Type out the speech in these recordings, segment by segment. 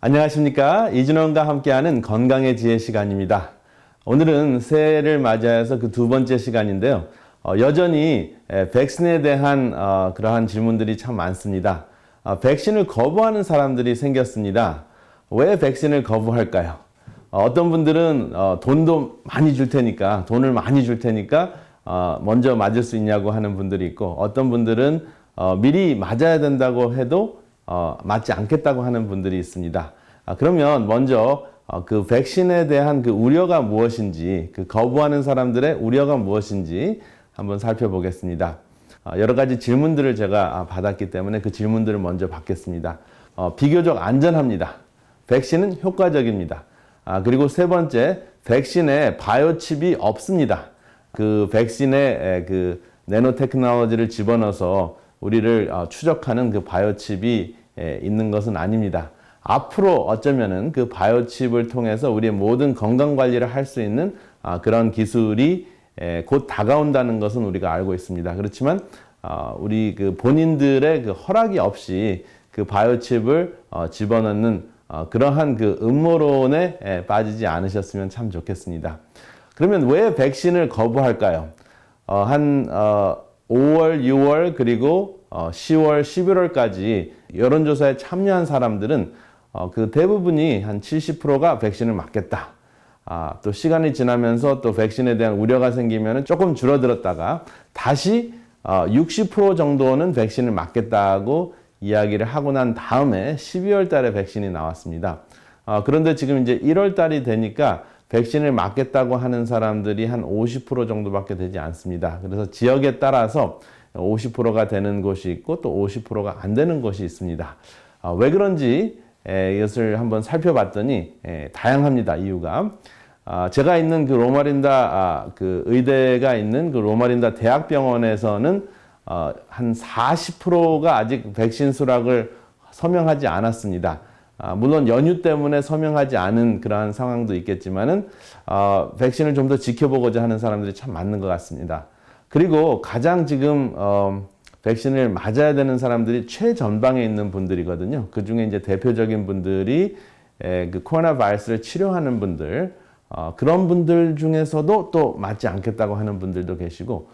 안녕하십니까. 이진원과 함께하는 건강의 지혜 시간입니다. 오늘은 새해를 맞이해서 그 두 번째 시간인데요. 여전히 백신에 대한 그러한 질문들이 참 많습니다. 백신을 거부하는 사람들이 생겼습니다. 왜 백신을 거부할까요? 어떤 분들은 돈도 많이 줄 테니까, 돈을 많이 줄 테니까 먼저 맞을 수 있냐고 하는 분들이 있고, 어떤 분들은 미리 맞아야 된다고 해도 맞지 않겠다고 하는 분들이 있습니다. 그러면 먼저 그 백신에 대한 그 우려가 무엇인지, 그 거부하는 사람들의 우려가 무엇인지 한번 살펴보겠습니다. 여러 가지 질문들을 제가 받았기 때문에 그 질문들을 먼저 받겠습니다. 비교적 안전합니다. 백신은 효과적입니다. 그리고 세 번째, 백신에 바이오칩이 없습니다. 그 백신에 그 내노 테크놀로지를 집어넣어서 우리를 추적하는 그 바이오칩이 있는 것은 아닙니다. 앞으로 어쩌면은 그 바이오칩을 통해서 우리의 모든 건강 관리를 할 수 있는 그런 기술이 곧 다가온다는 것은 우리가 알고 있습니다. 그렇지만 우리 그 본인들의 그 허락이 없이 그 바이오칩을 집어넣는 그러한 그 음모론에 빠지지 않으셨으면 참 좋겠습니다. 그러면 왜 백신을 거부할까요? 한 5월, 6월 그리고 10월, 11월까지 여론조사에 참여한 사람들은 그 대부분이 한 70%가 백신을 맞겠다. 또 시간이 지나면서 또 백신에 대한 우려가 생기면 조금 줄어들었다가 다시 60% 정도는 백신을 맞겠다고 이야기를 하고 난 다음에 12월 달에 백신이 나왔습니다. 그런데 지금 이제 1월 달이 되니까 백신을 맞겠다고 하는 사람들이 한 50% 정도밖에 되지 않습니다. 그래서 지역에 따라서 50%가 되는 곳이 있고 또 50%가 안 되는 곳이 있습니다. 왜 그런지 이것을 한번 살펴봤더니 다양합니다. 이유가. 제가 있는 그 로마린다 그 의대가 있는 그 로마린다 대학병원에서는 한 40%가 아직 백신 수락을 서명하지 않았습니다. 물론 연휴 때문에 서명하지 않은 그러한 상황도 있겠지만은 백신을 좀 더 지켜보고자 하는 사람들이 참 많은 것 같습니다. 그리고 가장 지금 백신을 맞아야 되는 사람들이 최전방에 있는 분들이거든요. 그 중에 이제 대표적인 분들이 그 코로나 바이러스를 치료하는 분들, 그런 분들 중에서도 또 맞지 않겠다고 하는 분들도 계시고,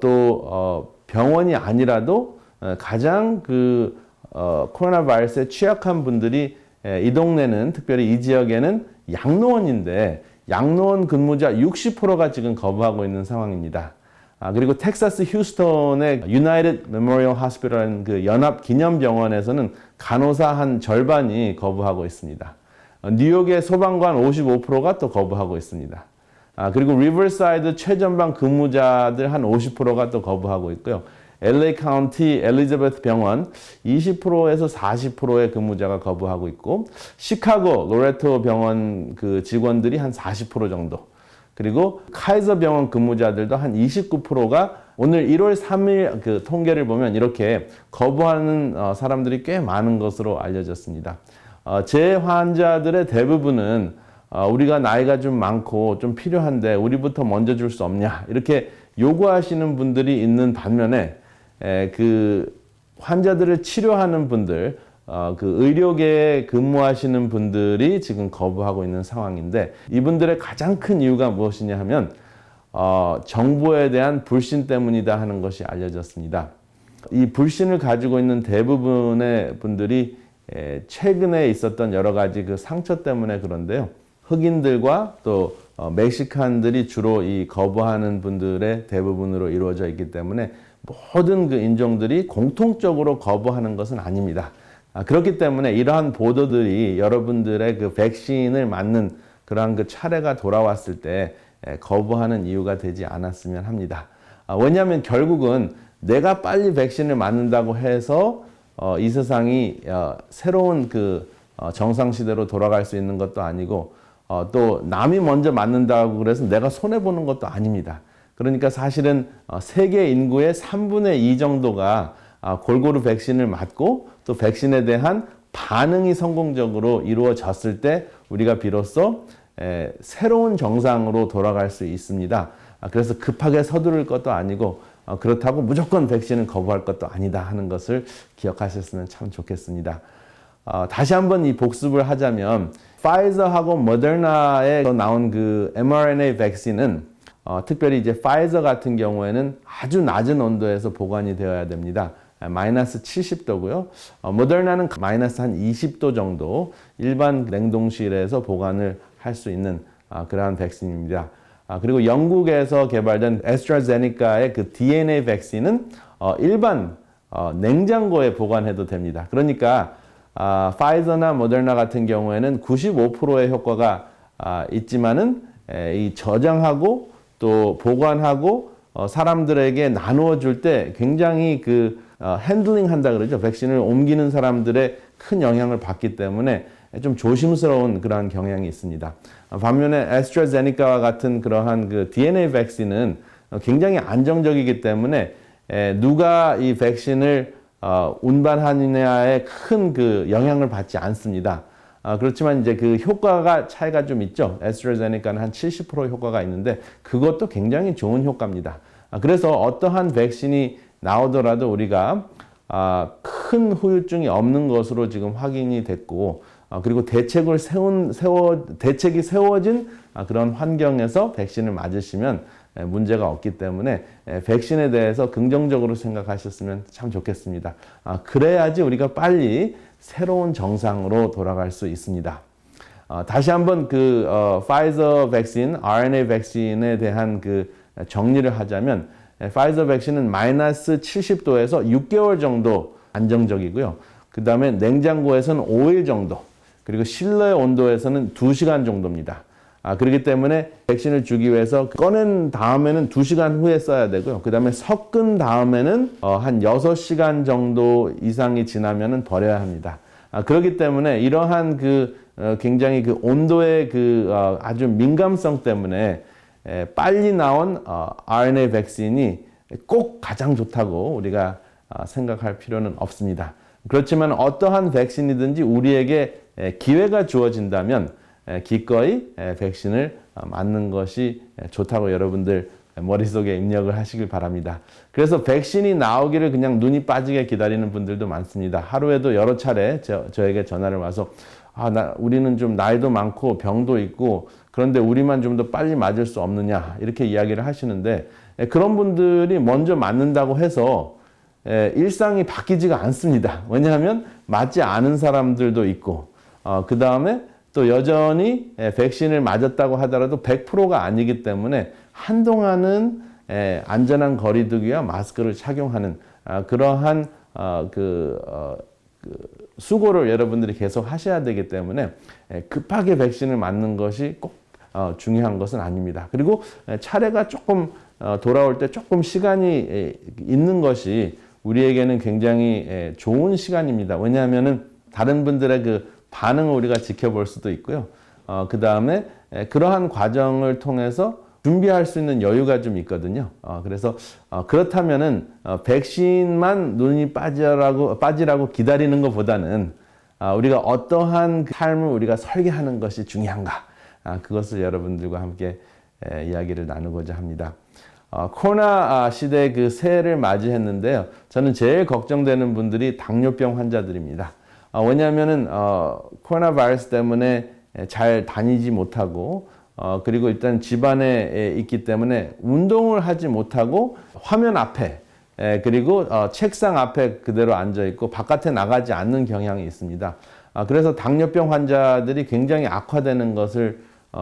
또 병원이 아니라도 가장 그 코로나 바이러스에 취약한 분들이 이 동네는, 특별히 이 지역에는 양로원인데 양로원 근무자 60%가 지금 거부하고 있는 상황입니다. 그리고 텍사스 휴스턴의 유나이티드 메모리얼 호스피털이라는 그 연합 기념병원에서는 간호사 한 절반이 거부하고 있습니다. 뉴욕의 소방관 55%가 또 거부하고 있습니다. 그리고 리버사이드 최전방 근무자들 한 50%가 또 거부하고 있고요. LA 카운티 엘리자베스 병원 20%에서 40%의 근무자가 거부하고 있고, 시카고 로레토 병원 그 직원들이 한 40% 정도, 그리고 카이저 병원 근무자들도 한 29%가 오늘 1월 3일 그 통계를 보면 이렇게 거부하는 사람들이 꽤 많은 것으로 알려졌습니다. 제 환자들의 대부분은 우리가 나이가 좀 많고 좀 필요한데 우리부터 먼저 줄 수 없냐, 이렇게 요구하시는 분들이 있는 반면에 그 환자들을 치료하는 분들, 그 의료계에 근무하시는 분들이 지금 거부하고 있는 상황인데, 이분들의 가장 큰 이유가 무엇이냐 하면 정보에 대한 불신 때문이다 하는 것이 알려졌습니다. 이 불신을 가지고 있는 대부분의 분들이 최근에 있었던 여러 가지 그 상처 때문에 그런데요. 흑인들과 또 멕시칸들이 주로 이 거부하는 분들의 대부분으로 이루어져 있기 때문에 모든 그 인종들이 공통적으로 거부하는 것은 아닙니다. 그렇기 때문에 이러한 보도들이 여러분들의 그 백신을 맞는 그러한 그 차례가 돌아왔을 때 거부하는 이유가 되지 않았으면 합니다. 왜냐하면 결국은 내가 빨리 백신을 맞는다고 해서 이 세상이 새로운 그 정상시대로 돌아갈 수 있는 것도 아니고, 또 남이 먼저 맞는다고 그래서 내가 손해보는 것도 아닙니다. 그러니까 사실은 세계 인구의 3분의 2 정도가 골고루 백신을 맞고 또 백신에 대한 반응이 성공적으로 이루어졌을 때 우리가 비로소 새로운 정상으로 돌아갈 수 있습니다. 그래서 급하게 서두를 것도 아니고 그렇다고 무조건 백신을 거부할 것도 아니다 하는 것을 기억하셨으면 참 좋겠습니다. 다시 한번 이 복습을 하자면 파이저하고 모더나에 나온 그 mRNA 백신은 특별히 이제 파이저 같은 경우에는 아주 낮은 온도에서 보관이 되어야 됩니다. 마이너스 70도고요. 모더나는 마이너스 한 20도 정도 일반 냉동실에서 보관을 할 수 있는 그러한 백신입니다. 그리고 영국에서 개발된 에스트라제네카의 그 DNA 백신은 일반 냉장고에 보관해도 됩니다. 그러니까 파이저나 모더나 같은 경우에는 95%의 효과가 있지만은 이 저장하고 또 보관하고 사람들에게 나누어 줄 때 굉장히 그 핸들링 한다 그러죠. 백신을 옮기는 사람들의 큰 영향을 받기 때문에 좀 조심스러운 그러한 경향이 있습니다. 반면에 에스트라제네카와 같은 그러한 그 DNA 백신은 굉장히 안정적이기 때문에 누가 이 백신을 운반하느냐에 큰 그 영향을 받지 않습니다. 그렇지만 이제 그 효과가 차이가 좀 있죠. 에스트라제네카는 한 70% 효과가 있는데 그것도 굉장히 좋은 효과입니다. 그래서 어떠한 백신이 나오더라도 우리가 큰 후유증이 없는 것으로 지금 확인이 됐고 그리고 대책이 세워진 그런 환경에서 백신을 맞으시면 문제가 없기 때문에 백신에 대해서 긍정적으로 생각하셨으면 참 좋겠습니다. 그래야지 우리가 빨리 새로운 정상으로 돌아갈 수 있습니다. 다시 한번 그 파이저 백신, RNA 백신에 대한 그 정리를 하자면 파이저 백신은 마이너스 70도에서 6개월 정도 안정적이고요. 그 다음에 냉장고에서는 5일 정도, 그리고 실내 온도에서는 2시간 정도입니다. 그렇기 때문에 백신을 주기 위해서 꺼낸 다음에는 2시간 후에 써야 되고요. 그 다음에 섞은 다음에는 한 6시간 정도 이상이 지나면은 버려야 합니다. 그렇기 때문에 이러한 그 굉장히 그 온도의 그 아주 민감성 때문에 빨리 나온 RNA 백신이 꼭 가장 좋다고 우리가 생각할 필요는 없습니다. 그렇지만 어떠한 백신이든지 우리에게 기회가 주어진다면 기꺼이 백신을 맞는 것이 좋다고 여러분들 머릿속에 입력을 하시길 바랍니다. 그래서 백신이 나오기를 그냥 눈이 빠지게 기다리는 분들도 많습니다. 하루에도 여러 차례 저에게 전화를 와서 우리는 좀 나이도 많고 병도 있고 그런데 우리만 좀 더 빨리 맞을 수 없느냐 이렇게 이야기를 하시는데 그런 분들이 먼저 맞는다고 해서 일상이 바뀌지가 않습니다. 왜냐하면 맞지 않은 사람들도 있고 그 다음에 또 여전히 백신을 맞았다고 하더라도 100%가 아니기 때문에 한동안은 안전한 거리두기와 마스크를 착용하는 그러한 수고를 여러분들이 계속 하셔야 되기 때문에 급하게 백신을 맞는 것이 꼭 중요한 것은 아닙니다. 그리고 차례가 조금 돌아올 때 조금 시간이 있는 것이 우리에게는 굉장히 좋은 시간입니다. 왜냐하면은 다른 분들의 그 반응을 우리가 지켜볼 수도 있고요. 그 다음에 그러한 과정을 통해서 준비할 수 있는 여유가 좀 있거든요. 그래서 그렇다면은 백신만 눈이 빠지라고 기다리는 것보다는 우리가 어떠한 삶을 우리가 설계하는 것이 중요한가? 그것을 여러분들과 함께 이야기를 나누고자 합니다. 코로나 시대 그 새해를 맞이했는데요. 저는 제일 걱정되는 분들이 당뇨병 환자들입니다. 왜냐하면은 코로나 바이러스 때문에 잘 다니지 못하고 그리고 일단 집안에 있기 때문에 운동을 하지 못하고 화면 앞에 그리고 책상 앞에 그대로 앉아 있고 바깥에 나가지 않는 경향이 있습니다. 그래서 당뇨병 환자들이 굉장히 악화되는 것을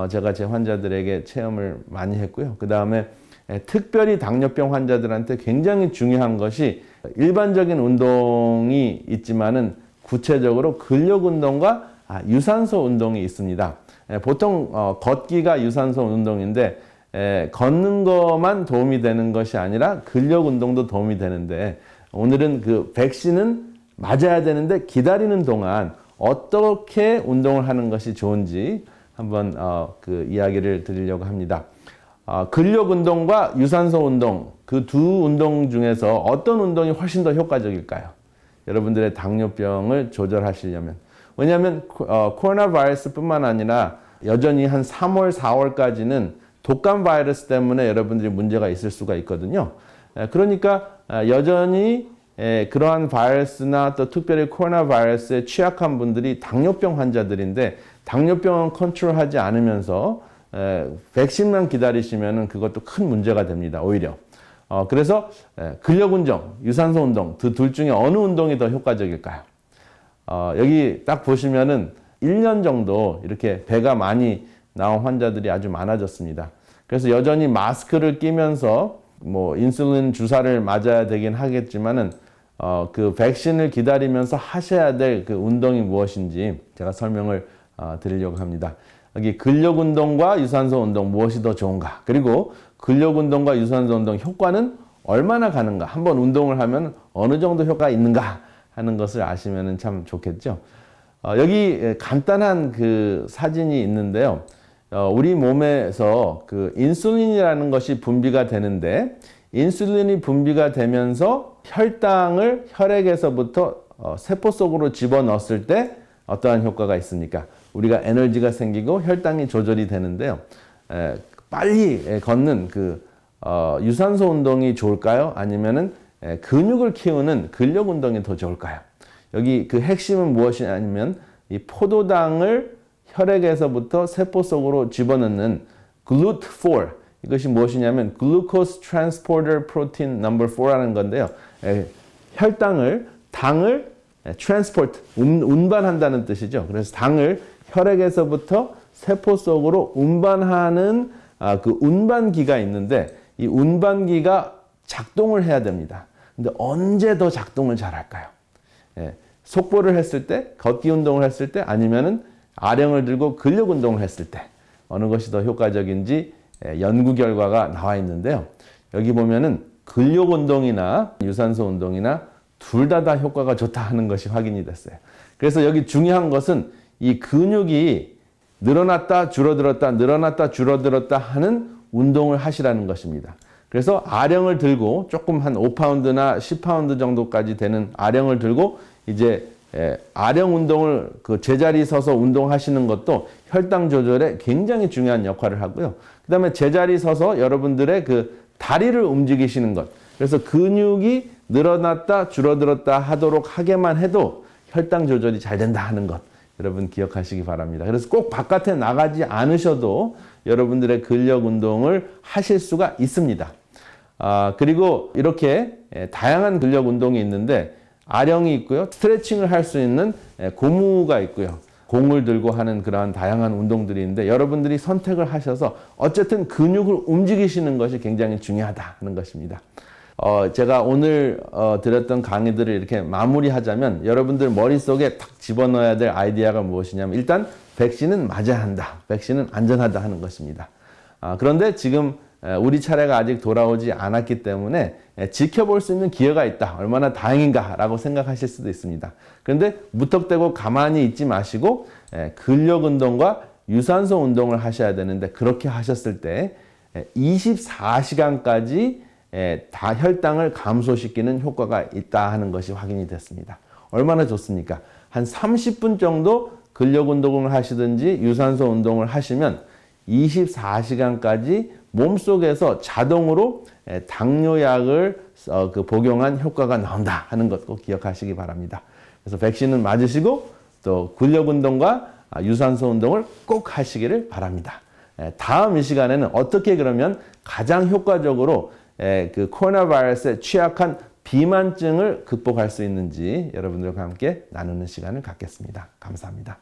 제가 제 환자들에게 체험을 많이 했고요. 그 다음에 특별히 당뇨병 환자들한테 굉장히 중요한 것이 일반적인 운동이 있지만은 구체적으로 근력 운동과 유산소 운동이 있습니다. 보통 걷기가 유산소 운동인데 걷는 것만 도움이 되는 것이 아니라 근력 운동도 도움이 되는데 오늘은 그 백신은 맞아야 되는데 기다리는 동안 어떻게 운동을 하는 것이 좋은지 한번 그 이야기를 드리려고 합니다. 근력 운동과 유산소 운동 그 두 운동 중에서 어떤 운동이 훨씬 더 효과적일까요? 여러분들의 당뇨병을 조절하시려면. 왜냐하면 코로나 바이러스뿐만 아니라 여전히 한 3월, 4월까지는 독감 바이러스 때문에 여러분들이 문제가 있을 수가 있거든요. 그러니까 여전히 그러한 바이러스나 또 특별히 코로나 바이러스에 취약한 분들이 당뇨병 환자들인데 당뇨병은 컨트롤하지 않으면서 백신만 기다리시면은 그것도 큰 문제가 됩니다. 오히려. 그래서 근력 운동, 유산소 운동 둘 중에 어느 운동이 더 효과적일까요? 여기 딱 보시면은 1년 정도 이렇게 배가 많이 나온 환자들이 아주 많아졌습니다. 그래서 여전히 마스크를 끼면서 뭐 인슐린 주사를 맞아야 되긴 하겠지만은 그 백신을 기다리면서 하셔야 될 그 운동이 무엇인지 제가 설명을 드리려고 합니다. 여기 근력 운동과 유산소 운동 무엇이 더 좋은가? 그리고 근력 운동과 유산소 운동 효과는 얼마나 가는가? 한번 운동을 하면 어느 정도 효과가 있는가 하는 것을 아시면 참 좋겠죠. 여기 간단한 그 사진이 있는데요. 우리 몸에서 그 인슐린이라는 것이 분비가 되는데 인슐린이 분비가 되면서 혈당을 혈액에서부터 세포 속으로 집어넣었을 때 어떠한 효과가 있습니까? 우리가 에너지가 생기고 혈당이 조절이 되는데요. 빨리 걷는 그 유산소 운동이 좋을까요? 아니면은 근육을 키우는 근력 운동이 더 좋을까요? 여기 그 핵심은 무엇이냐면 이 포도당을 혈액에서부터 세포 속으로 집어넣는 GLUT4 이것이 무엇이냐면 Glucose Transporter Protein Number 4라는 건데요. 당을 transport 운반한다는 뜻이죠. 그래서 당을 혈액에서부터 세포 속으로 운반하는 그 운반기가 있는데 이 운반기가 작동을 해야 됩니다. 근데 언제 더 작동을 잘할까요? 속보를 했을 때, 걷기 운동을 했을 때, 아니면은 아령을 들고 근력 운동을 했을 때 어느 것이 더 효과적인지 연구 결과가 나와 있는데요. 여기 보면은 근력 운동이나 유산소 운동이나 둘 다 효과가 좋다 하는 것이 확인이 됐어요. 그래서 여기 중요한 것은 이 근육이 늘어났다 줄어들었다 늘어났다 줄어들었다 하는 운동을 하시라는 것입니다. 그래서 아령을 들고 조금 한 5파운드나 10파운드 정도까지 되는 아령을 들고 이제 아령 운동을 그 제자리 서서 운동하시는 것도 혈당 조절에 굉장히 중요한 역할을 하고요. 그 다음에 제자리 서서 여러분들의 그 다리를 움직이시는 것. 그래서 근육이 늘어났다 줄어들었다 하도록 하게만 해도 혈당 조절이 잘 된다 하는 것. 여러분 기억하시기 바랍니다. 그래서 꼭 바깥에 나가지 않으셔도 여러분들의 근력 운동을 하실 수가 있습니다. 그리고 이렇게 다양한 근력 운동이 있는데 아령이 있고요. 스트레칭을 할 수 있는 고무가 있고요. 공을 들고 하는 그러한 다양한 운동들이 있는데 여러분들이 선택을 하셔서 어쨌든 근육을 움직이시는 것이 굉장히 중요하다 하는 것입니다. 제가 오늘 드렸던 강의들을 이렇게 마무리하자면 여러분들 머릿속에 탁 집어넣어야 될 아이디어가 무엇이냐면 일단 백신은 맞아야 한다. 백신은 안전하다 하는 것입니다. 그런데 지금 우리 차례가 아직 돌아오지 않았기 때문에 지켜볼 수 있는 기회가 있다. 얼마나 다행인가 라고 생각하실 수도 있습니다. 그런데 무턱대고 가만히 있지 마시고 근력 운동과 유산소 운동을 하셔야 되는데 그렇게 하셨을 때 24시간까지 다 혈당을 감소시키는 효과가 있다 하는 것이 확인이 됐습니다. 얼마나 좋습니까? 한 30분 정도 근력 운동을 하시든지 유산소 운동을 하시면 24시간까지 몸속에서 자동으로 당뇨약을 복용한 효과가 나온다 하는 것 꼭 기억하시기 바랍니다. 그래서 백신은 맞으시고 또 근력 운동과 유산소 운동을 꼭 하시기를 바랍니다. 다음 이 시간에는 어떻게 그러면 가장 효과적으로 그 코로나 바이러스에 취약한 비만증을 극복할 수 있는지 여러분들과 함께 나누는 시간을 갖겠습니다. 감사합니다.